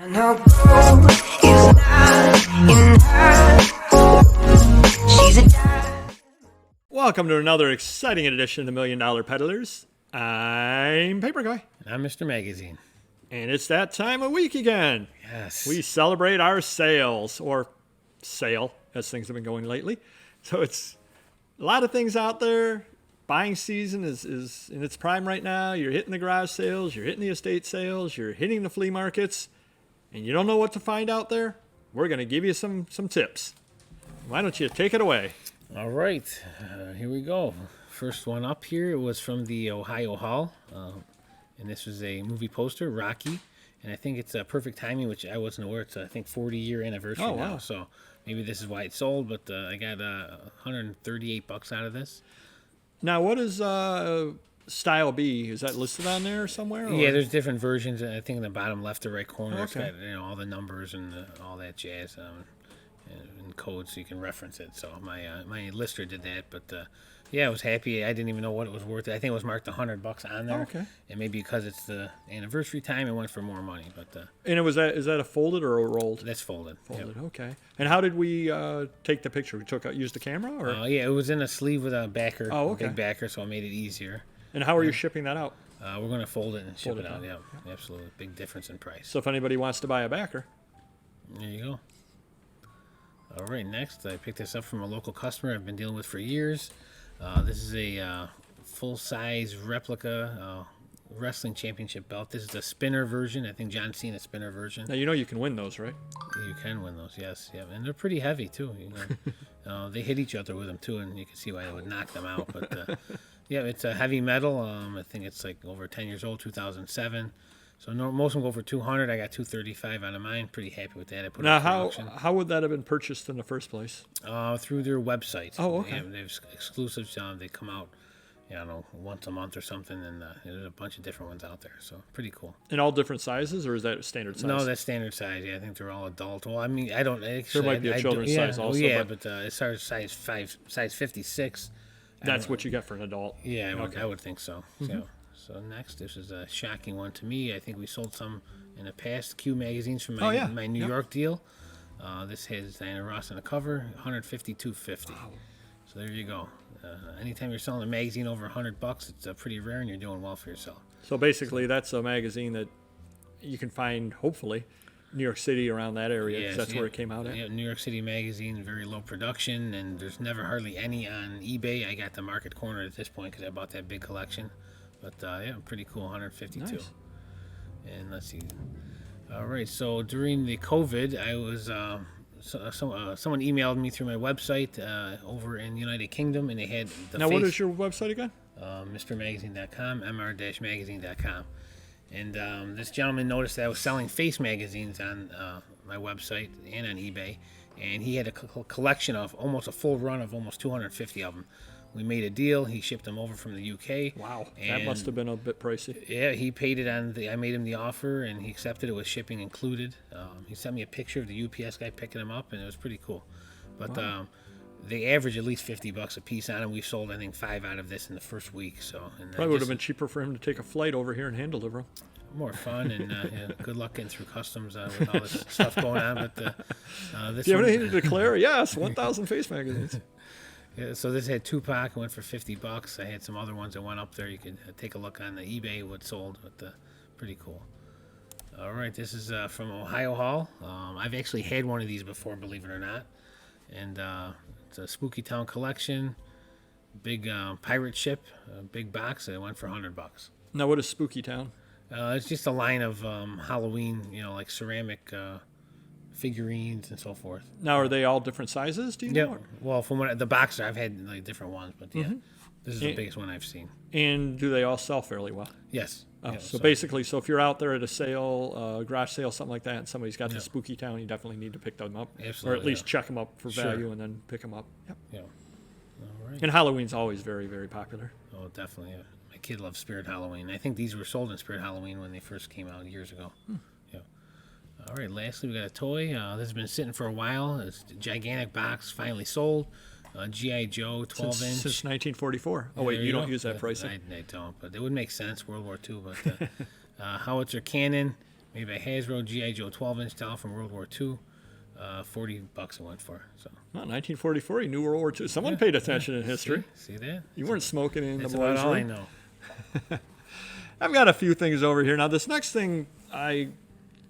No gold is not in her. She's a dime. Welcome to another exciting edition of the $1 Million Peddlers. I'm Paper Guy. And I'm Mr. Magazine. And it's that time of week again. Yes. We celebrate our sales, or sale, as things have been going lately. So it's a lot of things out there. Buying season is in its prime right now. You're hitting the garage sales, you're hitting the estate sales, you're hitting the flea markets, and you don't know what to find out there? We're going to give you some tips. Why don't you take it away? All right. Here we go. First one up here was from the Ohio Hall. And this was a movie poster, Rocky. And I think it's perfect timing, which I wasn't aware. It's, I think, 40-year anniversary now. So maybe this is why it sold. But I got $138 out of this. Now, what is Style B? Is that listed on there somewhere? Or? Yeah, there's different versions. I think in the bottom left or right corner, It's Okay. got all the numbers and all that jazz and codes, so you can reference it. So my lister did that, but yeah, I was happy. I didn't even know what it was worth. I think it was marked $100 on there. Okay. And maybe because it's the anniversary time, it went for more money. But And is that a folded or a rolled? that's folded. Folded. Okay. And how did we take the picture? We used the camera, or? Yeah, it was in a sleeve with a backer, Oh, okay. a big backer, so it made it easier. And how are you shipping that out? We're going to fold it and ship Fold it it out. out. Yeah, absolutely. Big difference in price. So if anybody wants to buy a backer, There you go. All right, next, I picked this up from a local customer I've been dealing with for years. This is a full-size replica wrestling championship belt. This is a spinner version. I think John Cena spinner version. now you know you can win those, right? You can win those, yes. Yeah, and they're pretty heavy, too. You know. They hit each other with them, too, and you can see why they would knock them out. But, yeah, it's a heavy metal. I think it's like over 10 years old, 2007. So most of them go for $200. I got $235 out of mine. Pretty happy with that. I put Now, it for auction. how would that have been purchased in the first place? Through their website. Oh, okay. Yeah, they have exclusives. They come out, I don't know, once a month or something, and there's a bunch of different ones out there. So pretty cool. In all different sizes, or is that standard size? No, that's standard size. Yeah, I think they're all adult. Well, I mean, I don't actually. There might be a children's size also, Yeah, but- but as far as size 56. That's what you get for an adult. Yeah, Okay. I would think so. So next, this is a shocking one to me. I think we sold some in the past Q magazines from my, Oh, yeah. my New Yep. York deal. This has Diana Ross on the cover, $152.50. Wow. So there you go. Anytime you're selling a magazine over $100, it's pretty rare, and you're doing well for yourself. So basically, that's a magazine that you can find, hopefully, New York City, around that area, 'cause Yes, that's yeah. where it came out at. Yeah, New York City magazine, very low production, and there's never hardly any on eBay. I got the market corner at this point because I bought that big collection. But yeah, pretty cool, 152. Nice. And let's see. All right, so during the COVID, I was someone emailed me through my website over in the United Kingdom, and they had the Now, what is your website again? MrMagazine.com, mr-magazine.com. And this gentleman noticed that I was selling face magazines on my website and on eBay, and he had a collection of almost a full run of almost 250 of them. We made a deal. He shipped them over from the UK. Wow, that and must have been a bit pricey. yeah, he paid it I made him the offer, and he accepted it with shipping included. He sent me a picture of the UPS guy picking them up, and it was pretty cool. But they average at least $50 a piece on them. We sold, I think, 5 out of this in the first week. So Probably would have been cheaper for him to take a flight over here and hand deliver them. more fun, and yeah, good luck getting through customs with all this stuff going on. But this Do you have one- anything to declare? Yes, 1,000 face magazines. Yeah, so this had Tupac, went for $50. I had some other ones that went up there. You could take a look on the eBay what sold, but pretty cool. All right, this is from Ohio Hall. I've actually had one of these before, believe it or not. And it's a Spooky Town collection, big pirate ship, big box, and it went for $100. Now, what is Spooky Town? It's just a line of Halloween, like ceramic figurines and so forth. Now, are they all different sizes? Do you know? Yeah. Well, from the boxes, I've had like different ones, but yeah, this is the And- biggest one I've seen. And do they all sell fairly well? Yes. Oh, Yeah, so basically, if you're out there at a sale, garage sale, something like that, and somebody's got the Spooky Town, you definitely need to pick them up. Absolutely, Or at least yeah. check them up for Sure. value and then pick them up. Yep. Yeah. All right. And Halloween's always very, very popular. Oh, definitely. Yeah. My kid loves Spirit Halloween. I think these were sold in Spirit Halloween when they first came out years ago. Yeah. All right. Lastly, we got a toy. This has been sitting for a while. It's a gigantic box, finally sold. G.I. Joe, 12-inch. Since 1944. Oh, Yeah, wait, there you don't go. use that pricing? I don't, but it would make sense, World War II. But howitzer cannon, We have a Hasbro G.I. Joe 12-inch doll from World War II. $40 it went for. So. Well, 1944, you knew World War II. Someone paid attention in history. See that? You weren't smoking in the That's boys' about all I room. know. I've got a few things over here. Now, this next thing I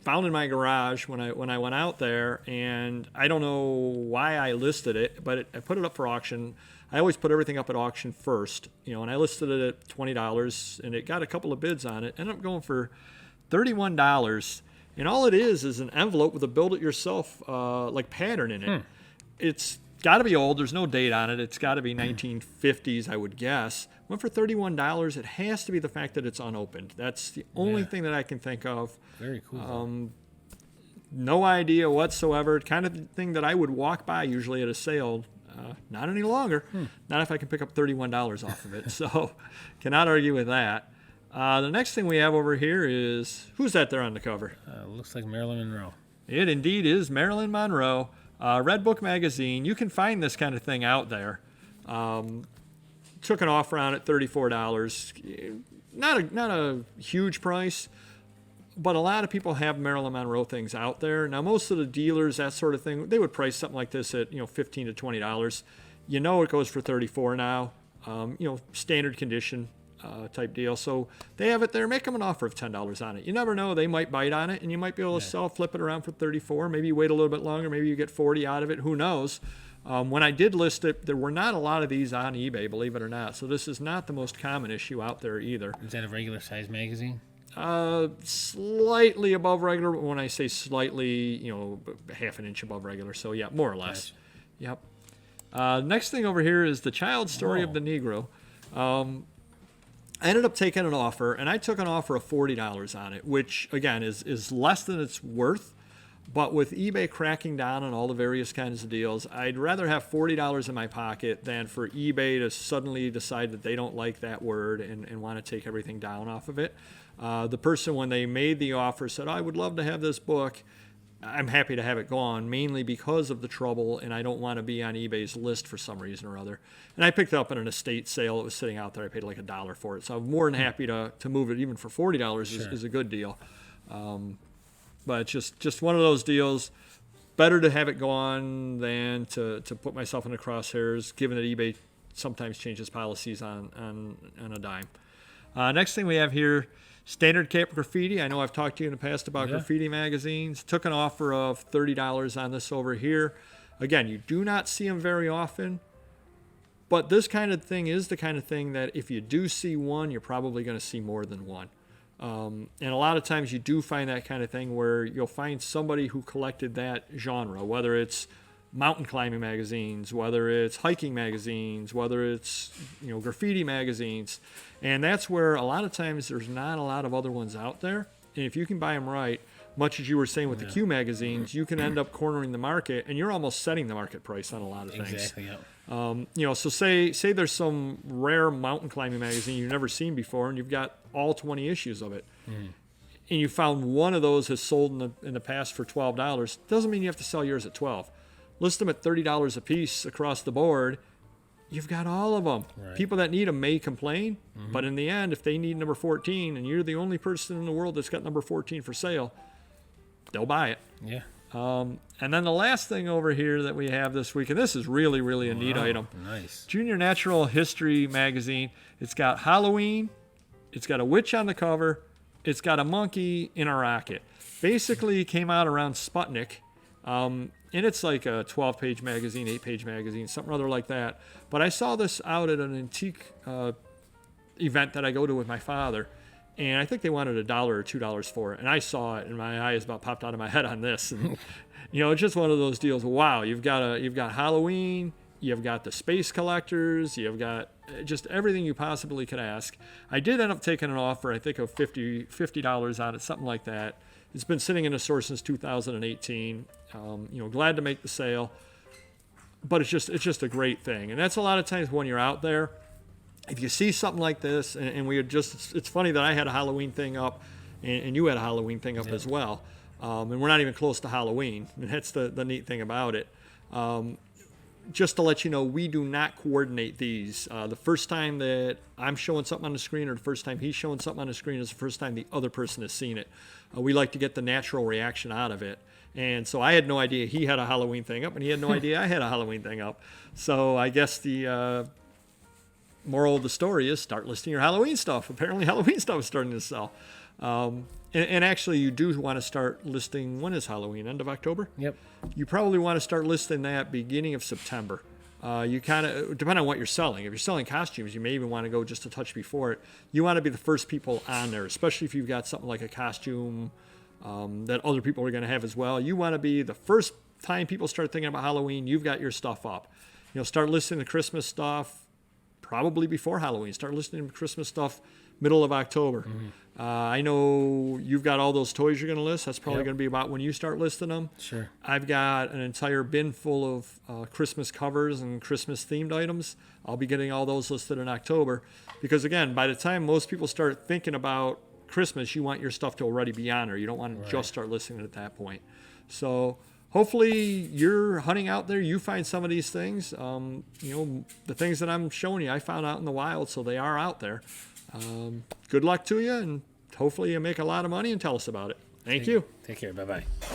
found in my garage when I went out there, and I don't know why I listed it, but I put it up for auction. I always put everything up at auction first, and I listed it at $20, and it got a couple of bids on it. Ended up going for $31, and all it is an envelope with a build-it-yourself like pattern in it. It's got to be old. There's no date on it. It's got to be 1950s, I would guess. Went for $31. It has to be the fact that it's unopened. That's the only thing that I can think of. Very cool. No idea whatsoever. Kind of thing that I would walk by usually at a sale. Not any longer. Not if I can pick up $31 off of it. So cannot argue with that. The next thing we have over here is, who's that there on the cover? Looks like Marilyn Monroe. It indeed is Marilyn Monroe. Red Book magazine. You can find this kind of thing out there. Took an offer on it, $34. Not a huge price, but a lot of people have Marilyn Monroe things out there. Now, most of the dealers, that sort of thing, they would price something like this at $15 to $20. It goes for $34 now. Standard condition type deal. So they have it there. Make them an offer of $10 on it. You never know; they might bite on it, and you might be able to flip it around for $34. Maybe you wait a little bit longer. Maybe you get $40 out of it. Who knows? When I did list it, there were not a lot of these on eBay, believe it or not. So this is not the most common issue out there either. Is that a regular size magazine? Slightly above regular. But when I say slightly, half an inch above regular. So yeah, more or less. Gotcha. Yep. Next thing over here is the Child Story of the Negro. I ended up taking an offer, and I took an offer of $40 on it, which again is less than it's worth. But with eBay cracking down on all the various kinds of deals, I'd rather have $40 in my pocket than for eBay to suddenly decide that they don't like that word and want to take everything down off of it. The person, when they made the offer, said, I would love to have this book. I'm happy to have it gone, mainly because of the trouble, and I don't want to be on eBay's list for some reason or other. And I picked it up in an estate sale. It was sitting out there. I paid like $1 for it. So I'm more than happy to move it, even for $40 is a good deal. But it's just one of those deals. Better to have it gone than to put myself in the crosshairs, given that eBay sometimes changes policies on a dime. Next thing we have here, Standard Cap Graffiti. I know I've talked to you in the past about graffiti magazines. Took an offer of $30 on this over here. Again, you do not see them very often, but this kind of thing is the kind of thing that if you do see one, you're probably going to see more than one. And a lot of times you do find that kind of thing where you'll find somebody who collected that genre, whether it's mountain climbing magazines, whether it's hiking magazines, whether it's graffiti magazines. And that's where a lot of times there's not a lot of other ones out there. And if you can buy them right, much as you were saying with the Q magazines, you can end up cornering the market, and you're almost setting the market price on a lot of things. Exactly, yeah. So say there's some rare mountain climbing magazine you've never seen before, and you've got all 20 issues of it, and you found one of those has sold in the past for $12. Doesn't mean you have to sell yours at $12. List them at $30 a piece across the board. You've got all of them. Right. People that need them may complain, but in the end, if they need number 14, and you're the only person in the world that's got number 14 for sale, they'll buy it. Yeah. And then the last thing over here that we have this week, and this is really, really a neat item. Nice. Junior Natural History magazine. It's got Halloween. It's got a witch on the cover. It's got a monkey in a rocket. Basically, it came out around Sputnik. And it's like a 12-page magazine, 8-page magazine, something or other like that. But I saw this out at an antique event that I go to with my father. And I think they wanted $1 or $2 for it. And I saw it, and my eyes about popped out of my head on this. And, it's just one of those deals. Wow, you've got Halloween, you've got the space collectors, you've got just everything you possibly could ask. I did end up taking an offer, I think, of $50 on it, something like that. It's been sitting in the store since 2018. Glad to make the sale. But it's just a great thing. And that's a lot of times when you're out there. If you see something like this, and it's funny that I had a Halloween thing up, and you had a Halloween thing up as well, and we're not even close to Halloween, and that's the neat thing about it. just to let you know, we do not coordinate these. The first time that I'm showing something on the screen or the first time he's showing something on the screen is the first time the other person has seen it. We like to get the natural reaction out of it. And so I had no idea he had a Halloween thing up, and he had no idea I had a Halloween thing up. So I guess the moral of the story is start listing your Halloween stuff. Apparently Halloween stuff is starting to sell. And actually, you do want to start listing, when is Halloween? End of October? Yep. You probably want to start listing that beginning of September. You kind of, depending on what you're selling. If you're selling costumes, you may even want to go just a touch before it. You want to be the first people on there, especially if you've got something like a costume that other people are going to have as well. You want to be the first time people start thinking about Halloween, you've got your stuff up. Start listing the Christmas stuff probably before Halloween. Start listing the Christmas stuff middle of October. Mm-hmm. I know you've got all those toys you're going to list. That's probably Yep. going to be about when you start listing them. Sure. I've got an entire bin full of Christmas covers and Christmas themed items. I'll be getting all those listed in October because, again, by the time most people start thinking about Christmas, you want your stuff to already be on there. You don't want to just start listing it at that point. So hopefully you're hunting out there. You find some of these things. The things that I'm showing you, I found out in the wild, so they are out there. Good luck to you, and hopefully you make a lot of money and tell us about it. Thank you. Take care. Bye-bye.